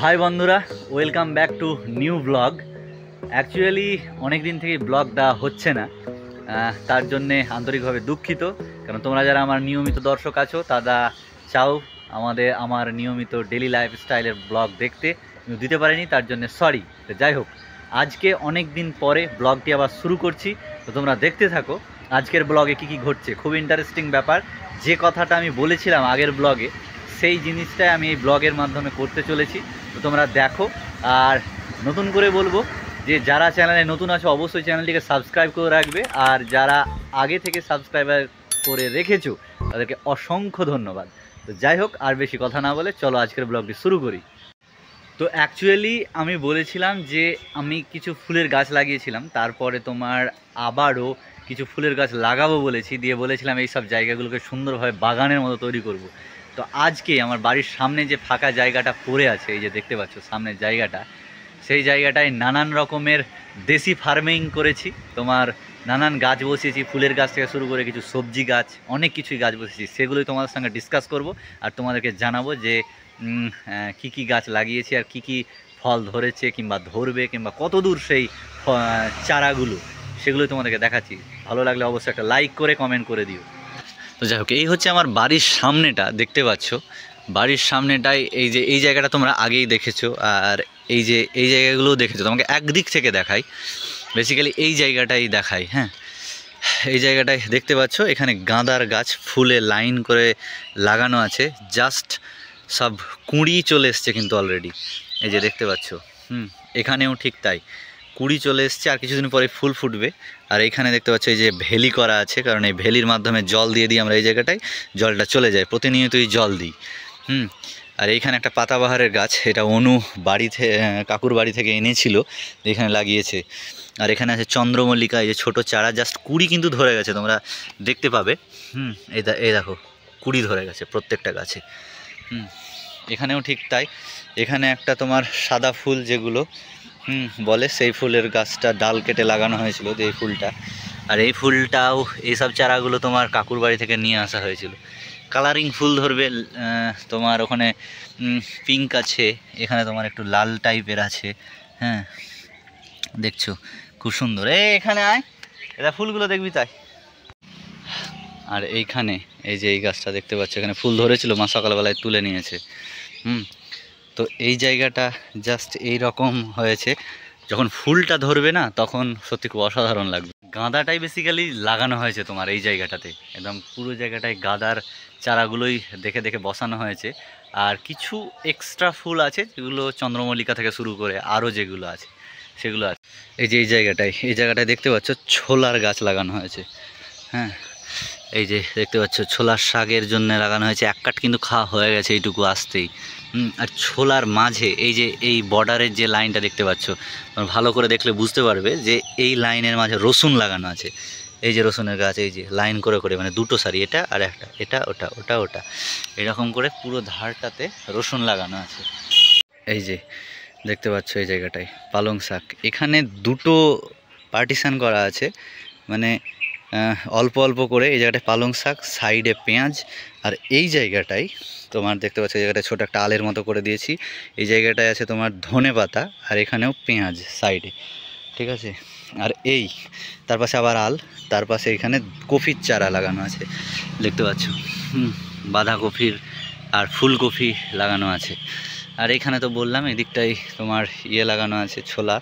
High বন্ধুরা, welcome back to new blog. Actually অনেক দিন থেকে ব্লগ দেওয়া হচ্ছে না, তার জন্যে আন্তরিকভাবে দুঃখিত। কারণ তোমরা যারা আমার নিয়মিত দর্শক আছো তারা চাও আমার নিয়মিত ডেলি লাইফস্টাইলের ব্লগ দেখতে, কিন্তু দিতে পারিনি, তার জন্য সরি। তো যাই হোক, আজকে অনেক দিন পরে ব্লগটি আবার শুরু করছি, তো তোমরা দেখতে থাকো আজকের ব্লগে কী কী ঘটছে। খুব ইন্টারেস্টিং ব্যাপার, যে কথাটা আমি বলেছিলাম আগের ব্লগে সেই জিনিসটাই আমি এই ব্লগের মাধ্যমে করতে চলেছি। তো তোমরা দেখো। আর নতুন করে বলবো যে যারা চ্যানেলে নতুন আছো অবশ্যই চ্যানেলটিকে সাবস্ক্রাইব করে রাখবে, আর যারা আগে থেকে সাবস্ক্রাইবার করে রেখেছো তাদেরকে অসংখ্য ধন্যবাদ। তো যাই হোক, আর বেশি কথা না বলে চলো আজকের ব্লগটি শুরু করি। তো অ্যাকচুয়ালি আমি বলেছিলাম যে আমি কিছু ফুলের গাছ লাগিয়েছিলাম, তারপরে তোমার আবারও কিছু ফুলের গাছ লাগাবো বলেছি, দিয়ে বলেছিলাম এই সব জায়গাগুলোকে সুন্দরভাবে বাগানের মতো তৈরি করব। তো আজকে আমার বাড়ির সামনে যে ফাঁকা জায়গাটা পড়ে আছে, এই যে দেখতে পাচ্ছ সামনের জায়গাটা, সেই জায়গাটায় নানান রকমের দেশি ফার্মিং করেছি। তোমার নানান গাছ বসিয়েছি, ফুলের গাছ থেকে শুরু করে কিছু সবজি গাছ, অনেক কিছুই গাছ বসিয়েছি। সেগুলোই তোমাদের সঙ্গে ডিসকাস করব আর তোমাদেরকে জানাবো যে কি কি গাছ লাগিয়েছি আর কি কি ফল ধরেছে কিংবা ধরবে, কিংবা কত দূর সেই চারাগুলো, সেগুলোই তোমাদেরকে দেখাচ্ছি। ভালো লাগলে অবশ্যই একটা লাইক করে কমেন্ট করে দিও। তো যাই হোক, এই হচ্ছে আমার বাড়ির সামনেটা, দেখতে পাচ্ছ বাড়ির সামনেটায় এই যে এই জায়গাটা তোমরা আগেই দেখেছো, আর এই যে এই জায়গাগুলোও দেখেছো। তোমাকে একদিক থেকে দেখাই, বেসিক্যালি এই জায়গাটাই দেখাই। হ্যাঁ, এই জায়গাটায় দেখতে পাচ্ছ এখানে গাঁদার গাছ ফুলে লাইন করে লাগানো আছে। জাস্ট সব কুঁড়ি চলে এসছে কিন্তু অলরেডি, এই যে দেখতে পাচ্ছ। এখানেও ঠিক তাই, কুঁড়ি চলে এসছে, আর কিছুদিন পরে ফুল ফুটবে। আর এইখানে দেখতে পাচ্ছ এই যে ভেলি করা আছে, কারণ এই ভেলির মাধ্যমে জল দিয়ে দিই আমরা, এই জায়গাটায় জলটা চলে যায়, প্রতিনিয়তই জল দিই। আর এইখানে একটা পাতাবাহারের গাছ, এটা অনু কাকুর বাড়ি থেকে এনেছিল, এখানে লাগিয়েছে। আর এখানে আছে চন্দ্রমল্লিকা, এই যে ছোটো চারা, জাস্ট কুড়ি কিন্তু ধরে গেছে, তোমরা দেখতে পাবে। এই দেখো কুড়ি ধরে গেছে প্রত্যেকটা গাছে। এখানেও ঠিক তাই, এখানে একটা তোমার সাদা ফুল যেগুলো বলে, সেই ফুলের গাছটা ডাল কেটে লাগানো হয়েছিল, এই ফুলটা। আর এই ফুলটাও, এইসব চারাগুলো তোমার কাকুর বাড়ি থেকে নিয়ে আসা হয়েছিল। কালারিং ফুল ধরবে, তোমার ওখানে পিঙ্ক আছে, এখানে তোমার একটু লাল টাইপের আছে। হ্যাঁ, দেখছো খুব সুন্দর। এখানে আয়, এটা ফুলগুলো দেখবি তাই। আর এইখানে এই যে এই গাছটা দেখতে পাচ্ছ, এখানে ফুল ধরেছিল, মা সকালবেলায় তুলে নিয়েছে। তো এই জায়গাটা জাস্ট এই রকম হয়েছে, যখন ফুলটা ধরবে না তখন সত্যি খুব অসাধারণ লাগবে। গাঁদাটাই বেসিক্যালি লাগানো হয়েছে তোমার এই জায়গাটাতে, একদম পুরো জায়গাটায় গাঁদার চারাগুলোই দেখে দেখে বসানো হয়েছে। আর কিছু এক্সট্রা ফুল আছে যেগুলো চন্দ্রমল্লিকা থেকে শুরু করে আরও যেগুলো আছে সেগুলো আছে। এই যে এই জায়গাটায় দেখতে পাচ্ছ ছোলার গাছ লাগানো হয়েছে। হ্যাঁ, এই যে দেখতে পাচ্ছ ছোলার শাকের জন্য লাগানো হয়েছে, এক কাঠ কিন্তু খাওয়া হয়ে গেছে এইটুকু আসতেই। আর ছোলার মাঝে এই যে এই বর্ডারের যে লাইনটা দেখতে পাচ্ছ, ভালো করে দেখলে বুঝতে পারবে যে এই লাইনের মাঝে রসুন লাগানো আছে। এই যে রসুনের গাছ, এই যে লাইন করে করে, মানে দুটো সারি, এটা আর একটা, এটা ওটা, ওটা ওটা, এরকম করে পুরো ধারটাতে রসুন লাগানো আছে। এই যে দেখতে পাচ্ছ এই জায়গাটায় পালং শাক, এখানে দুটো পার্টিশান করা আছে, মানে অল্প অল্প করে। এই জায়গাটায় পালং শাক, সাইডে পেঁয়াজ, আর এই জায়গাটায় তোমার দেখতে পাচ্ছ এই জায়গাটায় ছোটো একটা আলের মতো করে দিয়েছি। এই জায়গাটায় আছে তোমার ধনে পাতা, আর এখানেও পেঁয়াজ সাইডে, ঠিক আছে। আর এই তার পাশে আবার আল, তার পাশে এখানে কফির চারা লাগানো আছে, দেখতে পাচ্ছ। বাঁধাকপির আর ফুলকপি লাগানো আছে। আর এখানে তো বললাম এদিকটাই তোমার লাগানো আছে ছোলা।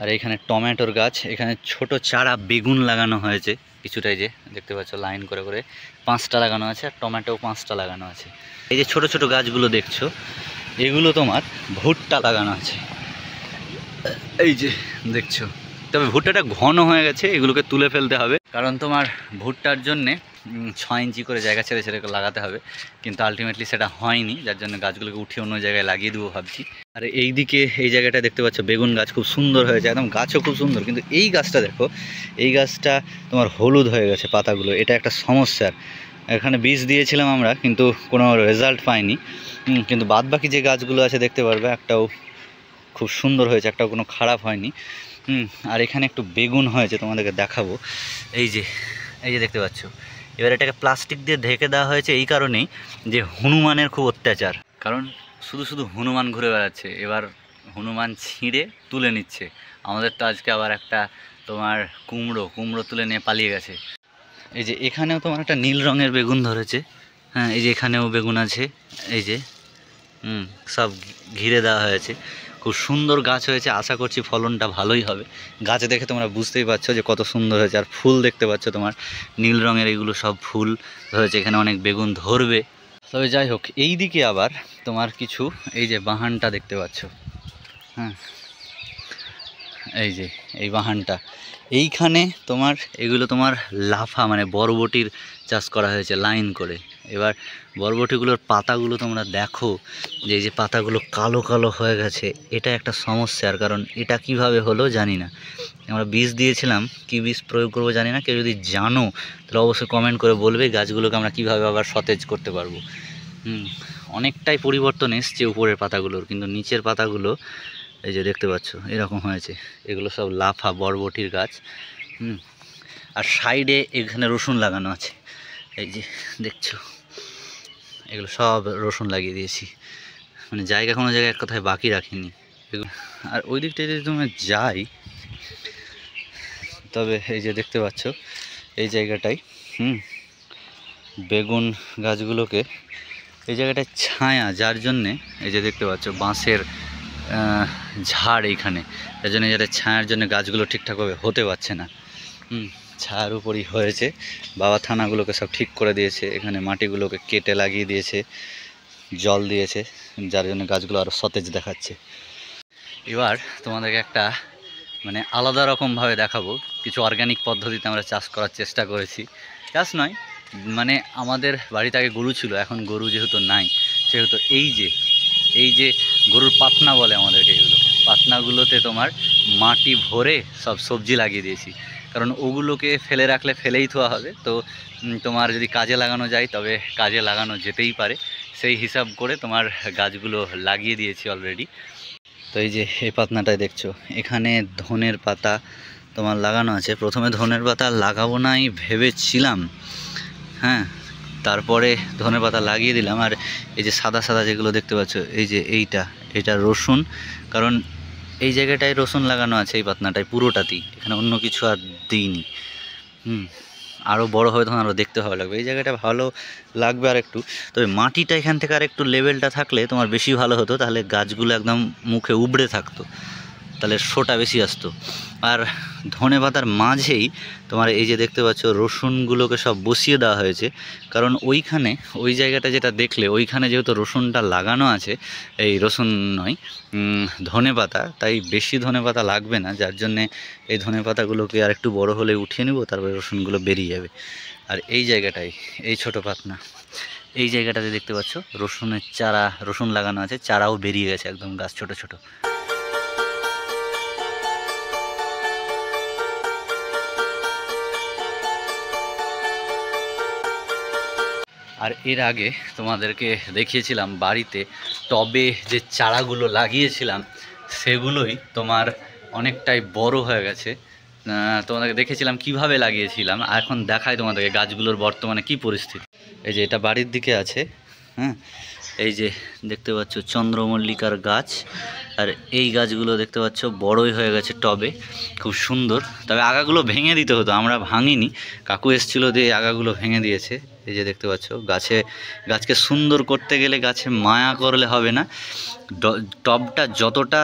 আর এখানে টমেটোর গাছ, এখানে ছোট চারা বেগুন লাগানো হয়েছে কিছুটাই, যে দেখতে পাচ্ছ লাইন করে করে 5টা লাগানো আছে, আর টমেটো 5টা লাগানো আছে। এই যে ছোট ছোট গাছগুলো দেখছো, এগুলো তোমার ভুট্টা লাগানো আছে, এই যে দেখছো। তবে ভুট্টাটা ঘন হয়ে গেছে, এগুলোকে তুলে ফেলতে হবে, কারণ তোমার ভুট্টার জন্যে 6 ইঞ্চি করে জায়গা ছেড়ে ছেড়ে লাগাতে হবে, কিন্তু আলটিমেটলি সেটা হয়নি, যার জন্য গাছগুলোকে উঠিয়ে অন্য জায়গায় লাগিয়ে দেবো ভাবছি। আর এই দিকে এই জায়গাটা দেখতে পাচ্ছ বেগুন গাছ খুব সুন্দর হয়েছে, একদম গাছও খুব সুন্দর, কিন্তু এই গাছটা দেখো, এই গাছটা তোমার হলুদ হয়ে গেছে পাতাগুলো, এটা একটা সমস্যার। এখানে বীজ দিয়েছিলাম আমরা, কিন্তু কোনো রেজাল্ট পাইনি। কিন্তু বাদ বাকি যে গাছগুলো আছে দেখতে পারবে, একটাও খুব সুন্দর হয়েছে, একটাও কোনো খারাপ হয়নি। আর এখানে একটু বেগুন হয়েছে, তোমাদেরকে দেখাবো। এই যে দেখতে পাচ্ছ, এবার এটাকে প্লাস্টিক দিয়ে ঢেকে দেওয়া হয়েছে এই কারণেই যে হনুমানের খুব অত্যাচার, কারণ শুধু শুধু হনুমান ঘুরে বেড়াচ্ছে। এবার হনুমান ছিঁড়ে তুলে নিচ্ছে। আমাদের তো আজকে আবার একটা তোমার কুমড়ো তুলে নিয়ে পালিয়ে গেছে। এই যে এখানেও তোমার একটা নীল রঙের বেগুন ধরেছে। হ্যাঁ, এই যে এখানেও বেগুন আছে, এই যে সব ঘিরে দেওয়া হয়েছে। খুব সুন্দর গাছ হয়েছে, আশা করছি ফলনটা ভালোই হবে। গাছ দেখে তোমরা বুঝতেই পারছো যে কত সুন্দর হয়েছে। আর ফুল দেখতে পাচ্ছ তোমার নীল রঙের, এগুলো সব ফুল ধরেছে। এখানে অনেক বেগুন ধরবে। তবে যাই হোক, এই দিকে আবার তোমার কিছু এই যে বাহানটা দেখতে পাচ্ছ। হ্যাঁ, এই যে এই বাহানটা, এইখানে তোমার এগুলো তোমার লাফা মানে বরবটির চাষ করা হয়েছে লাইন করে। এবার বরবটিগুলোর পাতাগুলো তোমরা দেখো যে এই যে পাতাগুলো কালো কালো হয়ে গেছে। এটা একটা সমস্যার কারণ। এটা কিভাবে হলো জানি না। আমরা বীজ দিয়েছিলাম, কি বীজ প্রয়োগ করবো জানি না। কেউ যদি জানো তাহলে অবশ্যই কমেন্ট করে বলবে গাছগুলোকে আমরা কিভাবে আবার সতেজ করতে পারবো। অনেকটাই পরিবর্তন এসছে উপরের পাতাগুলোর, কিন্তু নিচের পাতাগুলো এই যে দেখতে পাচ্ছ এরকম হয়েছে। এগুলো সব লাফা বরবটির গাছ। আর সাইডে এখানে রসুন লাগানো আছে, এই যে দেখছো। এগুলো সব রসুন লাগিয়ে দিয়েছি, মানে জায়গা কোনো জায়গায় এক কথায় বাকি রাখিনি এগুলো। আর ওই দিকটায় যদি তোমরা যাই, তবে এই যে দেখতে পাচ্ছ এই জায়গাটায় বেগুন গাছগুলোকে এই জায়গাটায় ছায়া, যার জন্যে এই যে দেখতে পাচ্ছ বাঁশের ঝাড় এইখানে, যার জন্য যারা ছায়ার জন্য গাছগুলো ঠিকঠাকভাবে হতে পারছে না। ছায়ার উপরই হয়েছে। বাবা থানাগুলোকে সব ঠিক করে দিয়েছে, এখানে মাটিগুলোকে কেটে লাগিয়ে দিয়েছে, জল দিয়েছে, যার জন্য গাছগুলো আরও সতেজ দেখাচ্ছে। এবার তোমাদেরকে একটা মানে আলাদা রকমভাবে দেখাবো। কিছু অর্গ্যানিক পদ্ধতিতে আমরা চাষ করার চেষ্টা করেছি। চাষ নয়, মানে আমাদের বাড়িতে আগে গরু ছিল, এখন গরু যেহেতু নাই সেহেতু এই যে গরুর পাতনা বলে আমাদেরকে, এগুলোকে পাতনাগুলোতে তোমার মাটি ভরে সব সবজি লাগিয়ে দিয়েছি। কারণ ওগুলোকে ফেলে রাখলে ফেলেই থোয়া হবে, তো তোমার যদি কাজে লাগানো যায় তবে কাজে লাগানো যেতেই পারে। সেই হিসাব করে তোমার গাছগুলো লাগিয়ে দিয়েছি অলরেডি। তো এই যে এই পাতনাটায় দেখছো, এখানে ধনের পাতা তোমার লাগানো আছে। প্রথমে ধনের পাতা লাগাবো নাই ভেবেছিলাম, হ্যাঁ, তারপরে ধনের পাতা লাগিয়ে দিলাম। আর এই যে সাদা সাদা যেগুলো দেখতে পাচ্ছ, এই যে এটা রসুন, কারণ এই জায়গাটায় রসুন লাগানো আছে, এই পাতনাটায় পুরোটাতেই, এখানে অন্য কিছু আর দিইনি। আরও বড়ো হবে তখন আরও দেখতে ভালো লাগবে। এই জায়গাটা ভালো লাগবে আর একটু। তবে মাটিটা এখান থেকে আর একটু লেভেলটা থাকলে তোমার বেশি ভালো হতো, তাহলে গাছগুলো একদম মুখে উবড়ে থাকতো, তাহলে শোটা বেশি আসতো। আর ধনে পাতার মাঝেই তোমার এই যে দেখতে পাচ্ছ রসুনগুলোকে সব বসিয়ে দেওয়া হয়েছে। কারণ ওইখানে ওই জায়গাটা যেটা দেখলে, ওইখানে যেহেতু রসুনটা লাগানো আছে, এই রসুন নয় ধনে পাতা, তাই বেশি ধনে পাতা লাগবে না, যার জন্যে এই ধনে পাতাগুলোকে আর একটু বড়ো হলে উঠিয়ে নেব, তারপরে রসুনগুলো বেরিয়ে যাবে। আর এই জায়গাটায় এই ছোটো পাতনা, এই জায়গাটাতে দেখতে পাচ্ছ রসুনের চারা, রসুন লাগানো আছে, চারাও বেরিয়ে গেছে একদম, গাছ ছোট ছোট। আর এর আগে তোমাদেরকে দেখিয়েছিলাম বাড়িতে টবে যে চারাগুলো লাগিয়েছিলাম, সেগুলোই তোমার অনেকটাই বড় হয়ে গেছে। তোমাদেরকে দেখেছিলাম কিভাবে লাগিয়েছিলাম, এখন দেখাই তোমাদেরকে গাছগুলোর বর্তমানে কি পরিস্থিতি। এই যে এটা বাড়ির দিকে আছে, হ্যাঁ, এই যে দেখতে পাচ্ছ চন্দ্রমল্লিকার গাছ। আর এই গাছগুলো দেখতে পাচ্ছ বড়ই হয়ে গেছে টবে, খুব সুন্দর। তবে আগাগুলো ভেঙে দিতে হতো, আমরা ভাঙিনি, কাকু এসেছিলো দিয়ে আগাগুলো ভেঙে দিয়েছে। এই যে দেখতে পাচ্ছ গাছকে সুন্দর করতে গেলে গাছে মায়া করলে হবে না, টবটা যতটা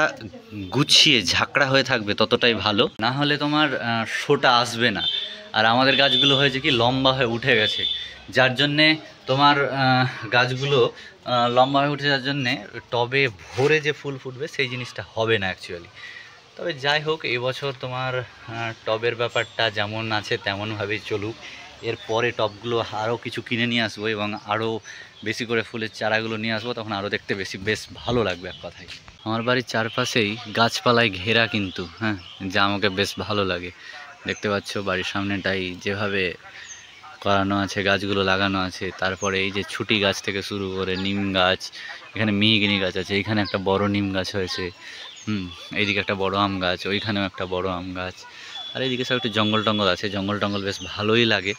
গুছিয়ে ঝাঁকড়া হয়ে থাকবে ততটাই ভালো, না হলে তোমার শোটা আসবে না। আর আমাদের গাছগুলো হয়েছে কি লম্বা হয়ে উঠে গেছে, যার জন্যে তোমার গাছগুলো লম্বা হয়ে উঠে যাওয়ার জন্যে টবে ভরে যে ফুল ফুটবে সেই জিনিসটা হবে না অ্যাকচুয়ালি। তবে যাই হোক, এবছর তোমার টবের ব্যাপারটা যেমন আছে তেমনভাবেই চলুক। এরপরে টবগুলো আরও কিছু কিনে নিয়ে আসবো এবং আরও বেশি করে ফুলের চারাগুলো নিয়ে আসবো, তখন আরও দেখতে বেশ ভালো লাগবে এক কথায়। আমার বাড়ির চারপাশেই গাছপালায় ঘেরা কিন্তু, হ্যাঁ, যা আমাকে বেশ ভালো লাগে। দেখতে পাচ্ছ বাড়ির সামনেটাই যেভাবে করানো আছে, গাছগুলো লাগানো আছে। তারপরে এই যে ছুটি গাছ থেকে শুরু করে নিম গাছ, এখানে মেহগিনি গাছ আছে, এইখানে একটা বড় নিম গাছ হয়েছে, এইদিকে একটা বড় আম গাছ, ওইখানেও একটা বড় আম গাছ। আর এইদিকে সব একটু জঙ্গল টঙ্গল আছে, জঙ্গল টঙ্গল বেশ ভালোই লাগে।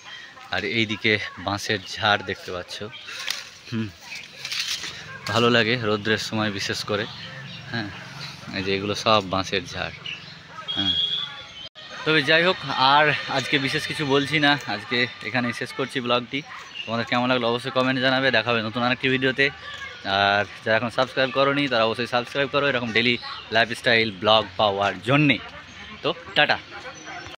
আর এইদিকে বাঁশের ঝাড় দেখতে পাচ্ছ। ভালো লাগে রৌদ্রের সময় বিশেষ করে। হ্যাঁ, এই যে এগুলো সব বাঁশের ঝাড়। হ্যাঁ, তবে যাই হোক, আর আজকে বিশেষ কিছু বলছি না, আজকে এখানে শেষ করছি ব্লগটি। তোমাদের কেমন লাগলো অবশ্যই কমেন্ট জানাবে। দেখা হবে নতুন আরেকটি ভিডিওতে। আর যারা এখন সাবস্ক্রাইব করোনি তারা অবশ্যই সাবস্ক্রাইব করো এরকম ডেলি লাইফস্টাইল ব্লগ পাওয়ার জন্যে। তো টাটা।